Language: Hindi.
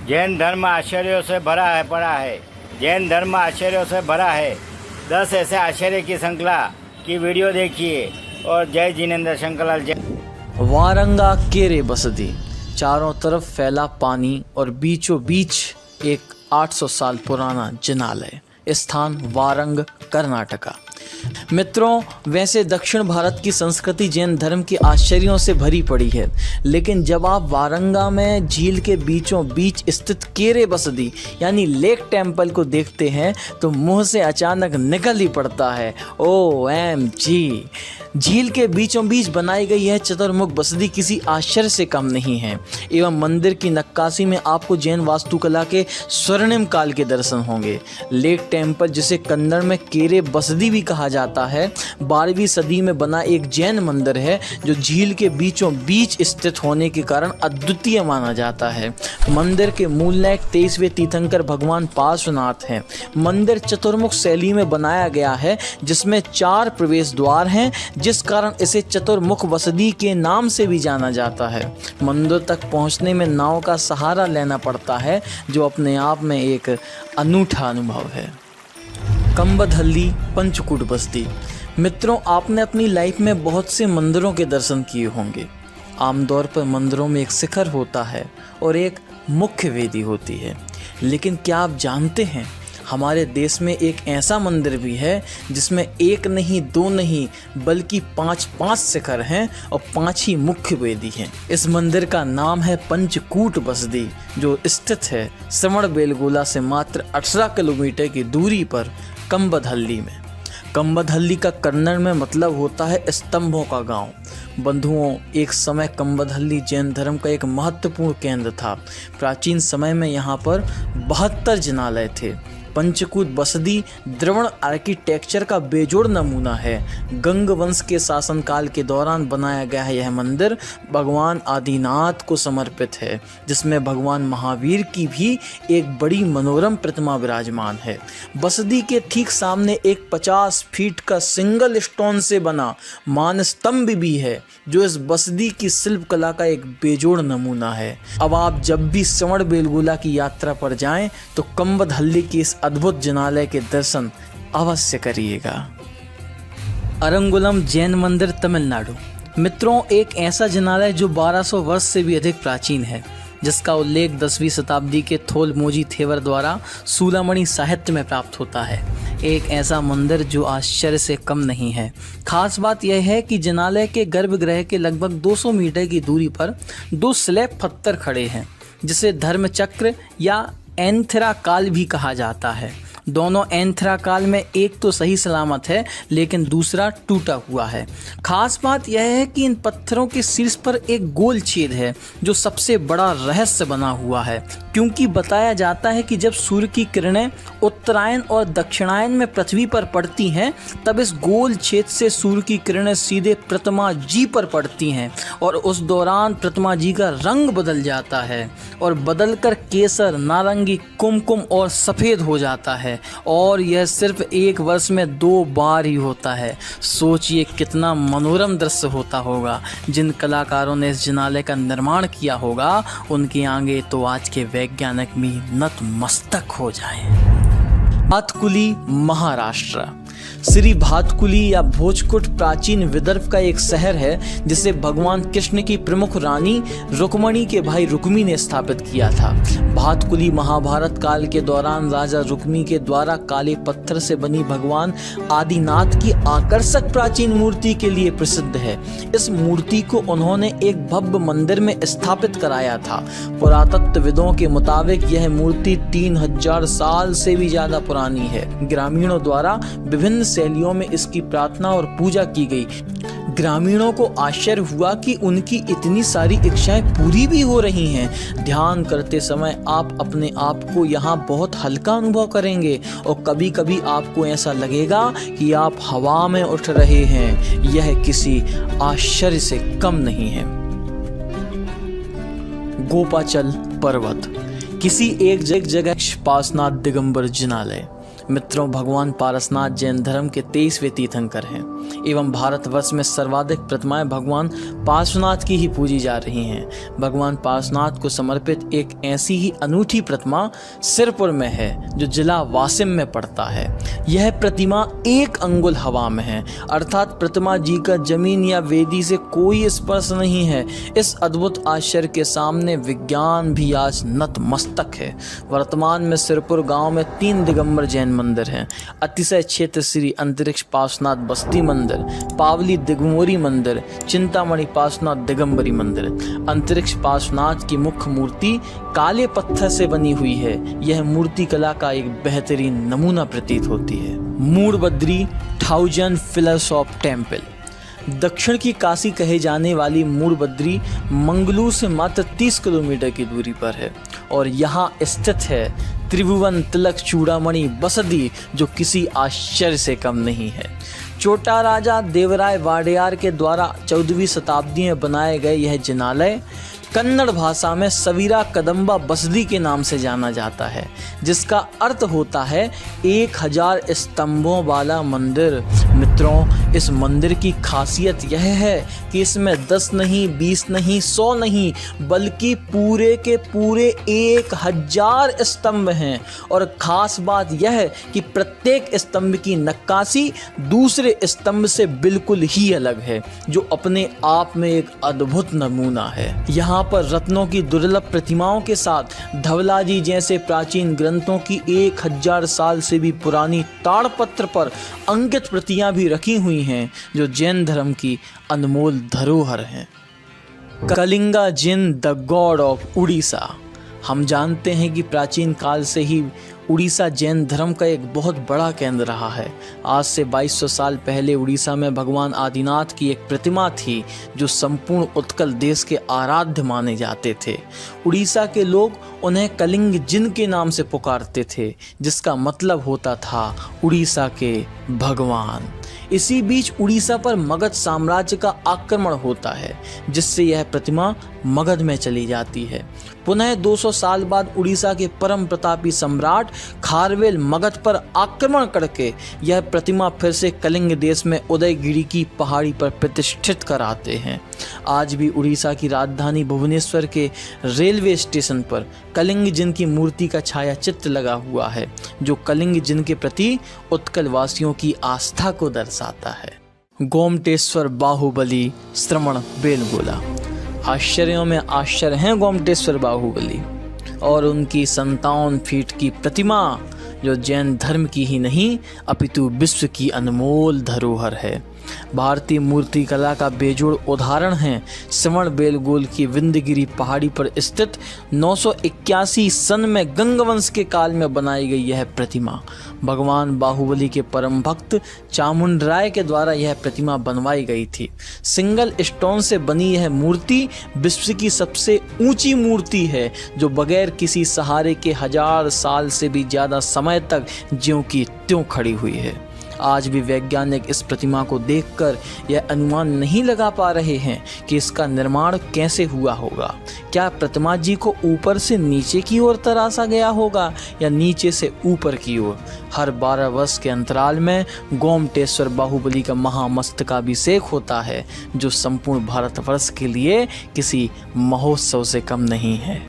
जैन धर्म आश्चर्यों से भरा है पड़ा है। जैन धर्म आश्चर्यों से भरा है। 10 ऐसे आश्चर्य की श्रृंखला की वीडियो देखिए और जय जिनेंद्र शंकरलाल जय। वारंगा केरे बसदी, चारों तरफ फैला पानी और बीचों बीच एक 800 साल पुराना जिनालय। स्थान वारंग, कर्नाटका। मित्रों, वैसे दक्षिण भारत की संस्कृति जैन धर्म के आश्चर्यों से भरी पड़ी है, लेकिन जब आप वारंगा में झील के बीचों बीच स्थित केरे बसदी यानी लेक टेम्पल को देखते हैं तो मुंह से अचानक निकल ही पड़ता है OMG। झील के बीचों बीच बनाई गई यह चतुर्मुख बसदी किसी आश्चर्य से कम नहीं है एवं मंदिर की नक्काशी में आपको जैन वास्तुकला के स्वर्णिम काल के दर्शन होंगे। लेक टेम्पल, जिसे कन्नड़ में केरे बसदी भी कहा जाता है, 12वीं सदी में बना एक जैन मंदिर है जो झील के बीचों बीच स्थित होने के कारण अद्वितीय माना जाता है। मंदिर के मूल नायक 23वें तीर्थंकर भगवान पार्श्वनाथ हैं। मंदिर चतुर्मुख शैली में बनाया गया है जिसमें 4 प्रवेश द्वार हैं, जिस कारण इसे चतुर्मुख बसदी के नाम से भी जाना जाता है। मंदिर तक पहुंचने में नाव का सहारा लेना पड़ता है, जो अपने आप में एक अनूठा अनुभव है। कंबदहल्ली पंचकूट बस्ती। मित्रों, आपने अपनी लाइफ में बहुत से मंदिरों के दर्शन किए होंगे। आमतौर पर मंदिरों में एक शिखर होता है और एक मुख्य वेदी होती है, लेकिन क्या आप जानते हैं हमारे देश में एक ऐसा मंदिर भी है जिसमें 1 नहीं 2 नहीं बल्कि 5 शिखर हैं और 5 ही मुख्य वेदी हैं। इस मंदिर का नाम है पंचकूट बसदी, जो स्थित है श्रवणबेलगोला से मात्र 18 किलोमीटर की दूरी पर कंबदहल्ली में। कंबदहल्ली का कन्नड़ में मतलब होता है स्तंभों का गांव। बंधुओं, एक समय कंबदहल्ली जैन धर्म का एक महत्वपूर्ण केंद्र था। प्राचीन समय में यहाँ पर 72 जिनालय थे। पंचकूट बसदी द्रविड़ आर्किटेक्चर का बेजोड़ नमूना है। गंग वंश के शासनकाल के दौरान बनाया गया है। यह मंदिर भगवान आदिनाथ को समर्पित है, जिसमें भगवान महावीर की भी एक बड़ी मनोरम प्रतिमा विराजमान है। बसदी के ठीक सामने एक 50 फीट का सिंगल स्टोन से बना मानस्तंभ भी है, जो इस बसदी की शिल्प कला का एक बेजोड़ नमूना है। अब आप जब भी श्रवणबेलगोला की यात्रा पर जाएं तो कंबदहल्ली की इस अद्भुत जिनालय के दर्शन अवश्य करिएगा। अरंगुलम जैन मंदिर, तमिलनाडु। मित्रों, एक ऐसा जिनालय जो 1200 वर्ष से भी अधिक प्राचीन है, जिसका उल्लेख 10वीं शताब्दी के थोलमोजी थेवर द्वारा सूलामणि साहित्य में प्राप्त होता है। एक ऐसा मंदिर जो आश्चर्य से कम नहीं है। खास बात यह है कि जिनालय के गर्भगृह के लगभग 200 मीटर की दूरी पर 2 स्लैब पत्थर खड़े हैं, जिसे धर्मचक्र या एंथरा काल भी कहा जाता है। दोनों एंथरा काल में एक तो सही सलामत है, लेकिन दूसरा टूटा हुआ है। खास बात यह है कि इन पत्थरों के शीर्ष पर एक गोल छेद है, जो सबसे बड़ा रहस्य बना हुआ है, क्योंकि बताया जाता है कि जब सूर्य की किरणें उत्तरायण और दक्षिणायन में पृथ्वी पर पड़ती हैं, तब इस गोल छेद से सूर्य की किरणें सीधे प्रतिमा जी पर पड़ती हैं और उस दौरान प्रतिमा जी का रंग बदल जाता है और बदलकर केसर, नारंगी, कुमकुम और सफ़ेद हो जाता है। और यह सिर्फ 1 वर्ष में 2 बार ही होता है। सोचिए कितना मनोरम दृश्य होता होगा। जिन कलाकारों ने इस जिनालय का निर्माण किया होगा, उनके आगे तो आज के वैज्ञानिक भी नतमस्तक हो जाएं। भातकुली, महाराष्ट्र। श्री भातकुली या भोजकुट प्राचीन विदर्भ का एक शहर है, जिसे भगवान कृष्ण की प्रमुख रानी रुक्मणी के भाई रुक्मी ने स्थापित किया था। भातकुली महाभारत काल के दौरान राजा रुक्मी के द्वारा काले पत्थर से बनी भगवान आदिनाथ की आकर्षक प्राचीन मूर्ति के लिए प्रसिद्ध है। इस मूर्ति को उन्होंने एक भव्य मंदिर में स्थापित कराया था। पुरातत्वविदों के मुताबिक यह मूर्ति 3000 साल से भी ज्यादा पुरानी है। ग्रामीणों द्वारा विभिन्न शैलियों में इसकी प्रार्थना और पूजा की गई। ग्रामीणों को आश्चर्य हुआ कि उनकी इतनी सारी इच्छाएं पूरी भी हो रही हैं। ध्यान करते समय आप अपने आप को यहाँ बहुत हल्का अनुभव करेंगे और कभी कभी आपको ऐसा लगेगा कि आप हवा में उठ रहे हैं। यह किसी आश्चर्य से कम नहीं है। गोपाचल पर्वत। किसी एक जगह पार्श्वनाथ दिगंबर जिनालय। मित्रों, भगवान पारसनाथ जैन धर्म के 23वें तीर्थंकर हैं। एवं भारतवर्ष में सर्वाधिक प्रतिमाएं भगवान पार्श्वनाथ की ही पूजी जा रही हैं। भगवान पार्श्वनाथ को समर्पित एक ऐसी ही अनूठी प्रतिमा सिरपुर में है जो जिला वासिम में पड़ता है। यह प्रतिमा 1 अंगुल हवा में है, अर्थात प्रतिमा जी का जमीन या वेदी से कोई स्पर्श नहीं है। इस अद्भुत आश्चर्य के सामने विज्ञान भी आज नतमस्तक है। वर्तमान में सिरपुर गांव में 3 दिगंबर जैन मंदिर हैं। अतिशय क्षेत्र श्री अंतरिक्ष पार्श्वनाथ बस्ती मंदिर, पावली दिगंबरी मंदिर, चिंतामणि पार्श्वनाथ दिगंबरी मंदिर। अंतरिक्ष पार्श्वनाथ की मुख्य मूर्ति काले पत्थर से बनी हुई है। यह मूर्ति कला का एक बेहतरीन नमूना प्रतीत होती है। मूड़बद्री 1000 पिलर्स ऑफ टेम्पल। दक्षिण की काशी कहे जाने वाली मूड़बद्री मंगलूर से मात्र 30 किलोमीटर की दूरी पर है और यहाँ स्थित है त्रिभुवन तिलक चूड़ामणि बसदी, जो किसी आश्चर्य से कम नहीं है। छोटा राजा देवराय वाडेयार के द्वारा 14वीं शताब्दी में बनाए गए यह जिनालय कन्नड़ भाषा में सवीरा कदम्बा बसदी के नाम से जाना जाता है, जिसका अर्थ होता है 1000 स्तंभों वाला मंदिर। मित्रों, इस मंदिर की खासियत यह है कि इसमें 10 नहीं, 20 नहीं, 100 नहीं, बल्कि पूरे के पूरे 1000 स्तंभ हैं। और ख़ास बात यह है कि प्रत्येक स्तंभ की नक्काशी दूसरे स्तंभ से बिल्कुल ही अलग है, जो अपने आप में एक अद्भुत नमूना है। यहाँ पर रत्नों की दुर्लभ प्रतिमाओं के साथ धवलाजी जैसे प्राचीन ग्रंथों की 1000 साल से भी पुरानी ताड़पत्र पर अंकित प्रतियां भी रखी हुई हैं, जो जैन धर्म की अनमोल धरोहर हैं। कलिंगा जिन द गॉड ऑफ उड़ीसा। हम जानते हैं कि प्राचीन काल से ही उड़ीसा जैन धर्म का एक बहुत बड़ा केंद्र रहा है। आज से 2200 साल पहले उड़ीसा में भगवान आदिनाथ की एक प्रतिमा थी, जो संपूर्ण उत्कल देश के आराध्य माने जाते थे। उड़ीसा के लोग उन्हें कलिंग जिन के नाम से पुकारते थे, जिसका मतलब होता था उड़ीसा के भगवान। इसी बीच उड़ीसा पर मगध साम्राज्य का आक्रमण होता है, जिससे यह प्रतिमा मगध में चली जाती है। पुनः 200 साल बाद उड़ीसा के परम प्रतापी सम्राट खारवेल मगध पर आक्रमण करके यह प्रतिमा फिर से कलिंग देश में उदयगिरी की पहाड़ी पर प्रतिष्ठित कराते हैं। आज भी उड़ीसा की राजधानी भुवनेश्वर के रेलवे स्टेशन पर कलिंग जिन की मूर्ति का छाया चित्र लगा हुआ है, जो कलिंग जिन के प्रति उत्कल वासियों की आस्था को दर्शाता है। गोमटेश्वर बाहुबली श्रवण बेलगोला। आश्चर्यों में आश्चर्य हैं गोमटेश्वर बाहुबली और उनकी 57 फीट की प्रतिमा, जो जैन धर्म की ही नहीं अपितु विश्व की अनमोल धरोहर है। भारतीय मूर्ति कला का बेजोड़ उदाहरण है श्रवण बेलगोल की विंध्यगिरी पहाड़ी पर स्थित 981 सन में गंगवंश के काल में बनाई गई यह प्रतिमा। भगवान बाहुबली के परम भक्त चामुंडराय के द्वारा यह प्रतिमा बनवाई गई थी। सिंगल स्टोन से बनी यह मूर्ति विश्व की सबसे ऊंची मूर्ति है, जो बगैर किसी सहारे के 1000 साल से भी ज़्यादा समय तक ज्यों की त्यों खड़ी हुई है। आज भी वैज्ञानिक इस प्रतिमा को देखकर यह अनुमान नहीं लगा पा रहे हैं कि इसका निर्माण कैसे हुआ होगा। क्या प्रतिमा जी को ऊपर से नीचे की ओर तराशा गया होगा या नीचे से ऊपर की ओर। हर 12 वर्ष के अंतराल में गोमटेश्वर बाहुबली का महामस्तकाभिषेक होता है, जो संपूर्ण भारतवर्ष के लिए किसी महोत्सव से कम नहीं है।